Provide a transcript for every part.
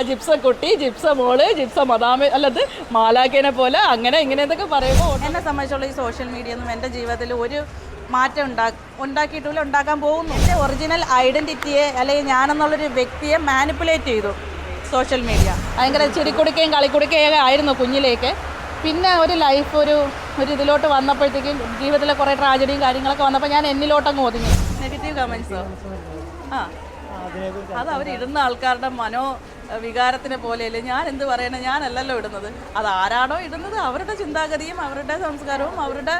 ജിപ്സ കുട്ടി, ജിപ്സ മോള്, ജിപ്സ മദാമ, അല്ലത് മാലാഖേനെ പോലെ അങ്ങനെ ഇങ്ങനെ എന്നൊക്കെ പറയുമ്പോൾ എന്നെ സംബന്ധിച്ചുള്ള ഈ സോഷ്യൽ മീഡിയ ഒന്നും എൻ്റെ ജീവിതത്തിൽ ഒരു മാറ്റം ഉണ്ടാക്കിയിട്ടില്ല, ഉണ്ടാക്കാൻ പോകുന്നു. എൻ്റെ ഒറിജിനൽ ഐഡൻറ്റിറ്റിയെ അല്ലെങ്കിൽ ഞാനെന്നുള്ളൊരു വ്യക്തിയെ മാനിപ്പുലേറ്റ് ചെയ്തു സോഷ്യൽ മീഡിയ. ഭയങ്കര ചിരിക്കുടുക്കയും കളിക്കുടുക്കയൊക്കെ ആയിരുന്നു കുഞ്ഞിലേക്ക്. പിന്നെ ഒരു ലൈഫ് ഒരു ഇതിലോട്ട് വന്നപ്പോഴത്തേക്കും ജീവിതത്തിലെ കുറേ ട്രാജഡിയും കാര്യങ്ങളൊക്കെ വന്നപ്പോൾ ഞാൻ എന്നിലോട്ടങ്ങ് ഒതുങ്ങി. നെഗറ്റീവ് കമൻസോ അത് അവരിടുന്ന ആൾക്കാരുടെ വികാരത്തിനെ പോലെയല്ലേ. ഞാൻ എന്ത് പറയണേ, ഞാനല്ലല്ലോ ഇടുന്നത്. അതാരാണോ ഇടുന്നത് അവരുടെ ചിന്താഗതിയും അവരുടെ സംസ്കാരവും അവരുടെ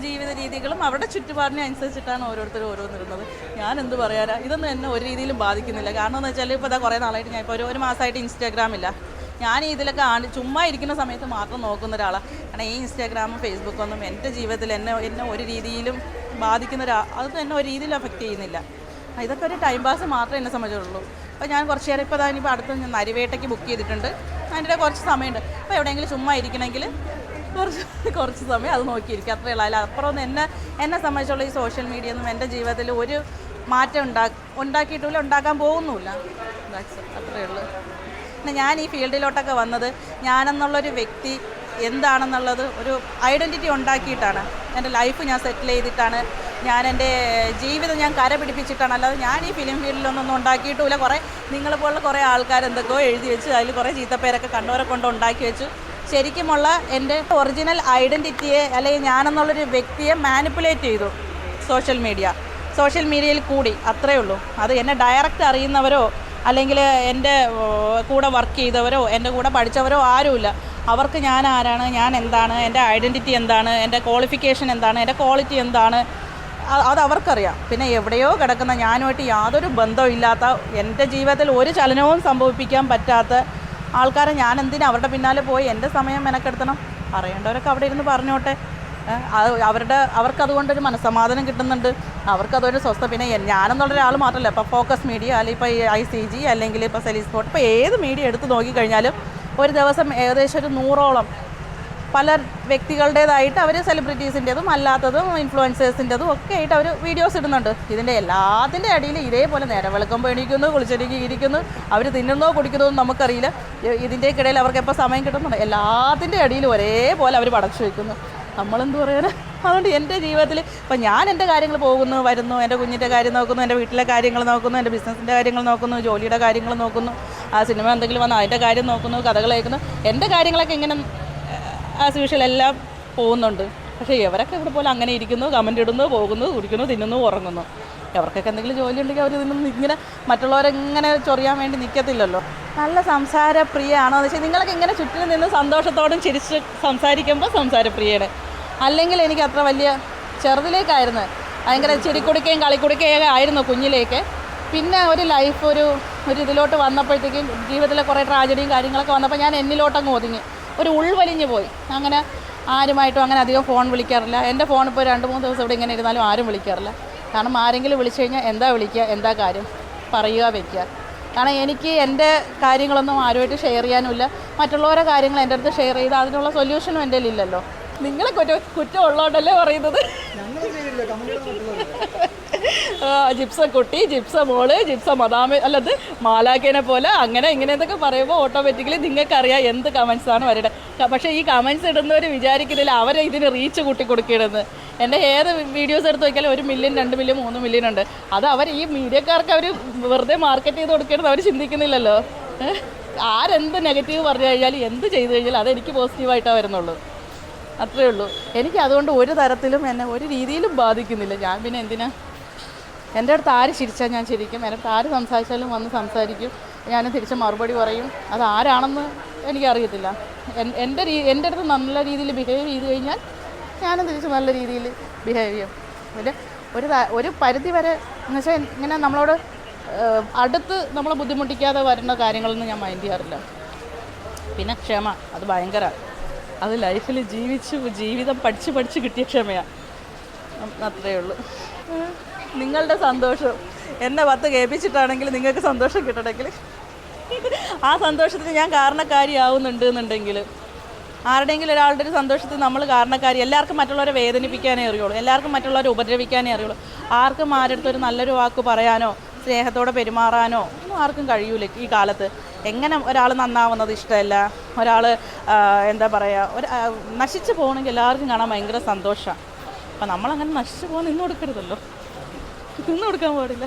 ജീവിത രീതികളും അവരുടെ ചുറ്റുപാടിനെ അനുസരിച്ചിട്ടാണ് ഓരോരുത്തരും ഓരോന്നിടുന്നത്. ഞാൻ എന്ത് പറയാനാ, ഇതൊന്നും എന്നെ ഒരു രീതിയിലും ബാധിക്കുന്നില്ല. കാരണം എന്ന് വെച്ചാൽ ഇപ്പോൾ ഇതാ കുറേ നാളായിട്ട് ഞാൻ ഇപ്പോൾ ഒരു മാസമായിട്ട് ഇൻസ്റ്റാഗ്രാമില്ല. ഞാൻ ഇതിലൊക്കെ ചുമ്മാ ഇരിക്കുന്ന സമയത്ത് മാത്രം നോക്കുന്ന ഒരാളാണ്. കാരണം ഈ ഇൻസ്റ്റാഗ്രാമും ഫേസ്ബുക്കൊന്നും എൻ്റെ ജീവിതത്തിൽ എന്നെ ഒരു രീതിയിലും ബാധിക്കുന്ന അതൊന്നും എന്നെ ഒരു രീതിയിലും അഫക്റ്റ് ചെയ്യുന്നില്ല. ഇതൊക്കെ ഒരു ടൈം പാസ് മാത്രമേ എന്നെ സംബന്ധിച്ചുള്ളൂ. അപ്പോൾ ഞാൻ കുറച്ച് നേരം ഇപ്പോൾ ഇനിയിപ്പോൾ അടുത്ത് ഞാൻ നരിവേട്ടയ്ക്ക് ബുക്ക് ചെയ്തിട്ടുണ്ട്. അതിൻ്റെ കുറച്ച് സമയമുണ്ട്. അപ്പോൾ എവിടെയെങ്കിലും ചുമ്മാ ഇരിക്കണമെങ്കിൽ കുറച്ച് സമയം അത് നോക്കിയിരിക്കും, അത്രയേ ഉള്ളൂ. അതിൽ അപ്പുറമൊന്നും എന്നെ സംബന്ധിച്ചുള്ള ഈ സോഷ്യൽ മീഡിയ ഒന്നും എൻ്റെ ജീവിതത്തിൽ ഒരു മാറ്റം ഉണ്ടാക്കിയിട്ടില്ല, ഉണ്ടാക്കാൻ പോകുന്നുമില്ല. അത്രയേ ഉള്ളൂ. പിന്നെ ഞാൻ ഈ ഫീൽഡിലോട്ടൊക്കെ വന്നത് ഞാനെന്നുള്ളൊരു വ്യക്തി എന്താണെന്നുള്ളത് ഒരു ഐഡൻറ്റിറ്റി ഉണ്ടാക്കിയിട്ടാണ്. എൻ്റെ ലൈഫ് ഞാൻ സെറ്റിൽ ചെയ്തിട്ടാണ്, ഞാൻ എൻ്റെ ജീവിതം ഞാൻ കര പിടിപ്പിച്ചിട്ടാണ്. അല്ലാതെ ഞാൻ ഈ ഫിലിം ഫീൽഡിലൊന്നും ഉണ്ടാക്കിയിട്ടുമില്ല. കുറേ നിങ്ങളെപ്പോലുള്ള കുറേ ആൾക്കാർ എന്തൊക്കെയോ എഴുതി വെച്ച് അതിൽ കുറേ ചീത്തപ്പേരൊക്കെ കണ്ടവരെ കൊണ്ട് ഉണ്ടാക്കി വെച്ചു. ശരിക്കുമുള്ള എൻ്റെ ഒറിജിനൽ ഐഡൻറ്റിറ്റിയെ അല്ലെങ്കിൽ ഞാനെന്നുള്ളൊരു വ്യക്തിയെ മാനിപ്പുലേറ്റ് ചെയ്തു സോഷ്യൽ മീഡിയയിൽ കൂടി. അത്രയേ ഉള്ളൂ. അത് എന്നെ ഡയറക്റ്റ് അറിയുന്നവരോ അല്ലെങ്കിൽ എൻ്റെ കൂടെ വർക്ക് ചെയ്തവരോ എൻ്റെ കൂടെ പഠിച്ചവരോ ആരുമില്ല. അവർക്ക് ഞാൻ ആരാണ്, ഞാൻ എന്താണ്, എൻ്റെ ഐഡൻറ്റിറ്റി എന്താണ്, എൻ്റെ ക്വാളിഫിക്കേഷൻ എന്താണ്, എൻ്റെ ക്വാളിറ്റി എന്താണ്, അത് അവർക്കറിയാം. പിന്നെ എവിടെയോ കിടക്കുന്ന ഞാനുമായിട്ട് യാതൊരു ബന്ധവും ഇല്ലാത്ത, എൻ്റെ ജീവിതത്തിൽ ഒരു ചലനവും സംഭവിപ്പിക്കാൻ പറ്റാത്ത ആൾക്കാരെ ഞാൻ എന്തിനാ അവരുടെ പിന്നാലെ പോയി എൻ്റെ സമയം മെനക്കെടുത്തണം? അറിയേണ്ടവരൊക്കെ അവിടെ ഇരുന്ന് പറഞ്ഞോട്ടെ. അവർക്കതുകൊണ്ടൊരു മനസ്സമാധാനം കിട്ടുന്നുണ്ട്, അവർക്കതൊരു സ്വസ്ഥ. പിന്നെ ഞാനെന്നുള്ളൊരാൾ മാത്രമല്ല, ഇപ്പോൾ ഫോക്കസ് മീഡിയ അല്ലെങ്കിൽ ഇപ്പോൾ ICG അല്ലെങ്കിൽ ഇപ്പോൾ സെലിസ്പോർട്ട്, ഇപ്പോൾ ഏത് മീഡിയ എടുത്ത് നോക്കിക്കഴിഞ്ഞാലും ഒരു ദിവസം ഏകദേശം ഒരു 100ഓളം പല വ്യക്തികളുടേതായിട്ട് അവർ സെലിബ്രിറ്റീസിൻ്റെതും അല്ലാത്തതും ഇൻഫ്ലുവൻസേഴ്സിൻ്റെതും ഒക്കെ ആയിട്ട് അവർ വീഡിയോസ് ഇടുന്നുണ്ട്. ഇതിൻ്റെ എല്ലാത്തിൻ്റെ ഇടയിൽ ഇതേപോലെ നേരം വെളുക്കുമ്പോൾ എണീക്കുന്നു, കുളിച്ചൊരുക്കി ഇരിക്കുന്നു, അവർ തിന്നുന്നോ കുടിക്കുന്നോ നമുക്കറിയില്ല. ഇതിൻ്റെക്കിടയിൽ അവർക്ക് എപ്പോൾ സമയം കിട്ടുന്നുണ്ട്, എല്ലാത്തിൻ്റെ ഇടയിൽ ഒരേപോലെ അവർ പടച്ചു വയ്ക്കുന്നു. നമ്മളെന്ത് പറയാനാ? അതുകൊണ്ട് എൻ്റെ ജീവിതത്തിൽ ഇപ്പം ഞാൻ എൻ്റെ കാര്യങ്ങൾ പോകുന്നു വരുന്നു, എൻ്റെ കുഞ്ഞിൻ്റെ കാര്യം നോക്കുന്നു, എൻ്റെ വീട്ടിലെ കാര്യങ്ങൾ നോക്കുന്നു, എൻ്റെ ബിസിനസ്സിൻ്റെ കാര്യങ്ങൾ നോക്കുന്നു, ജോലിയുടെ കാര്യങ്ങൾ നോക്കുന്നു, സിനിമ എന്തെങ്കിലും വന്നാൽ അതിൻ്റെ കാര്യം നോക്കുന്നു, കഥകൾ കേൾക്കുന്നു. എൻ്റെ കാര്യങ്ങളൊക്കെ ഇങ്ങനെ ആസ് യൂഷ്വൽ എല്ലാം പോകുന്നുണ്ട്. പക്ഷേ ഇവരൊക്കെ ഇവിടെ പോലെ അങ്ങനെ ഇരിക്കുന്നു, കമൻ്റ് ഇടുന്നു, പോകുന്നു, കുടിക്കുന്നു, തിന്നുന്നു, ഉറങ്ങുന്നു. എവർക്കൊക്കെ എന്തെങ്കിലും ജോലി ഉണ്ടെങ്കിൽ അവർ ഇതൊന്നും ഇങ്ങനെ മറ്റുള്ളവരെങ്ങനെ ചൊറിയാൻ വേണ്ടി നിൽക്കത്തില്ലല്ലോ. നല്ല സംസാരപ്രിയയാണോ എന്ന് വെച്ചാൽ നിങ്ങളൊക്കെ ഇങ്ങനെ ചുറ്റിനും നിന്ന് സന്തോഷത്തോടും ചിരിച്ച് സംസാരിക്കുമ്പോൾ സംസാരപ്രിയയാണ്. അല്ലെങ്കിൽ എനിക്ക് അത്ര വലിയ ചെറുതിലേക്കായിരുന്നു, ഭയങ്കര ചിരിക്കുടുക്കയും കളിക്കുടുക്കയൊക്കെ ആയിരുന്നു കുഞ്ഞിലേക്ക്. പിന്നെ ഒരു ലൈഫ് ഒരു ഇതിലോട്ട് വന്നപ്പോഴത്തേക്കും ജീവിതത്തിലെ കുറേ ട്രാജഡിയും കാര്യങ്ങളൊക്കെ വന്നപ്പോൾ ഞാൻ എന്നിലോട്ടങ്ങ് ഒതുങ്ങി, ഒരു ഉൾവലിഞ്ഞ് പോയി. അങ്ങനെ ആരുമായിട്ടും അങ്ങനെ അധികം ഫോൺ വിളിക്കാറില്ല. എൻ്റെ ഫോൺ ഇപ്പോൾ 2-3 ദിവസം ഇവിടെ ഇങ്ങനെ ഇരുന്നാലും ആരും വിളിക്കാറില്ല. കാരണം ആരെങ്കിലും വിളിച്ചു കഴിഞ്ഞാൽ എന്താ വിളിക്കുക, എന്താ കാര്യം പറയുക, വയ്ക്കുക. കാരണം എനിക്ക് എൻ്റെ കാര്യങ്ങളൊന്നും ആരുമായിട്ട് ഷെയർ ചെയ്യാനുമില്ല. മറ്റുള്ളവരുടെ കാര്യങ്ങൾ എൻ്റെ അടുത്ത് ഷെയർ ചെയ്ത് അതിനുള്ള സൊല്യൂഷനും എൻ്റെ ഇല്ലല്ലോ. നിങ്ങളെ കുറ്റം ഉള്ളതുകൊണ്ടല്ലേ പറയുന്നത്. ജിപ്സ കുട്ടി, ജിപ്സ മോള്, ജിപ്സ മദാമ, അല്ലത് മാലാഖേനെ പോലെ അങ്ങനെ ഇങ്ങനെ എന്നൊക്കെ പറയുമ്പോൾ ഓട്ടോമാറ്റിക്കലി നിങ്ങൾക്കറിയാം എന്ത് കമൻസാണ് അവരുടെ. പക്ഷേ ഈ കമൻസ് ഇടുന്നവർ വിചാരിക്കുന്നില്ല അവരെ ഇതിന് റീച്ച് കൂട്ടി കൊടുക്കണമെന്ന്. എൻ്റെ ഏത് വീഡിയോസ് എടുത്ത് നോക്കിയാലും 1 മില്യൺ 2 മില്യൺ 3 മില്യൺ ഉണ്ട്. അത് ഈ മീഡിയക്കാർക്ക് അവർ വെറുതെ മാർക്കറ്റ് ചെയ്ത് കൊടുക്കണമെന്ന് അവർ ചിന്തിക്കുന്നില്ലല്ലോ. ആരെന്ത് നെഗറ്റീവ് പറഞ്ഞു കഴിഞ്ഞാലും എന്ത് ചെയ്തു കഴിഞ്ഞാലും അതെനിക്ക് പോസിറ്റീവായിട്ടാണ് വരുന്നുള്ളൂ. അത്രയേ ഉള്ളൂ. എനിക്ക് അതുകൊണ്ട് ഒരു തരത്തിലും എന്നെ ഒരു രീതിയിലും ബാധിക്കുന്നില്ല. ഞാൻ പിന്നെ എന്തിനാ, എൻ്റെ അടുത്ത് ആര് ചിരിച്ചാൽ ഞാൻ ചിരിക്കും, എൻ്റെ അടുത്ത് ആര് സംസാരിച്ചാലും വന്ന് സംസാരിക്കും, ഞാൻ തിരിച്ച് മറുപടി പറയും. അത് ആരാണെന്ന് എനിക്കറിയത്തില്ല. എൻ്റെ അടുത്ത് നല്ല രീതിയിൽ ബിഹേവ് ചെയ്ത് കഴിഞ്ഞാൽ ഞാനും തിരിച്ച് നല്ല രീതിയിൽ ബിഹേവ് ചെയ്യും. പിന്നെ ഒരു പരിധി വരെ എന്ന് വെച്ചാൽ ഇങ്ങനെ നമ്മളോട് അടുത്ത് നമ്മളെ ബുദ്ധിമുട്ടിക്കാതെ വരുന്ന കാര്യങ്ങളൊന്നും ഞാൻ മൈൻഡ് ചെയ്യാറില്ല. പിന്നെ ക്ഷമ, അത് ഭയങ്കര, അത് ലൈഫിൽ ജീവിതം പഠിച്ച് കിട്ടിയ ക്ഷമയാണ്. അത്രയേ ഉള്ളൂ. നിങ്ങളുടെ സന്തോഷം എന്നെ 10 കേൾപ്പിച്ചിട്ടാണെങ്കിൽ നിങ്ങൾക്ക് സന്തോഷം കിട്ടണമെങ്കിൽ ആ സന്തോഷത്തിന് ഞാൻ കാരണക്കാരിയാവുന്നുണ്ട് എന്നുണ്ടെങ്കിൽ, ആരുടെയെങ്കിലും ഒരാളുടെ ഒരു സന്തോഷത്തിൽ നമ്മൾ കാരണക്കാരി. എല്ലാവർക്കും മറ്റുള്ളവരെ വേദനിപ്പിക്കാനേ അറിയുള്ളൂ, എല്ലാവർക്കും മറ്റുള്ളവരെ ഉപദ്രവിക്കാനേ അറിയുള്ളൂ. ആർക്കും ആരുടെ അടുത്തൊരു നല്ലൊരു വാക്ക് പറയാനോ സ്നേഹത്തോടെ പെരുമാറാനോ ഒന്നും ആർക്കും കഴിയൂല ഈ കാലത്ത്. എങ്ങനെ ഒരാൾ നന്നാവുന്നത് ഇഷ്ടമല്ല, ഒരാൾ എന്താ പറയുക, നശിച്ചു പോകണമെങ്കിൽ എല്ലാവർക്കും കാണാൻ ഭയങ്കര സന്തോഷമാണ്. അപ്പം നമ്മളങ്ങനെ നശിച്ചു പോകാൻ നിന്ന് കൊടുക്കരുതല്ലോ, നിന്ന് കൊടുക്കാൻ പാടില്ല.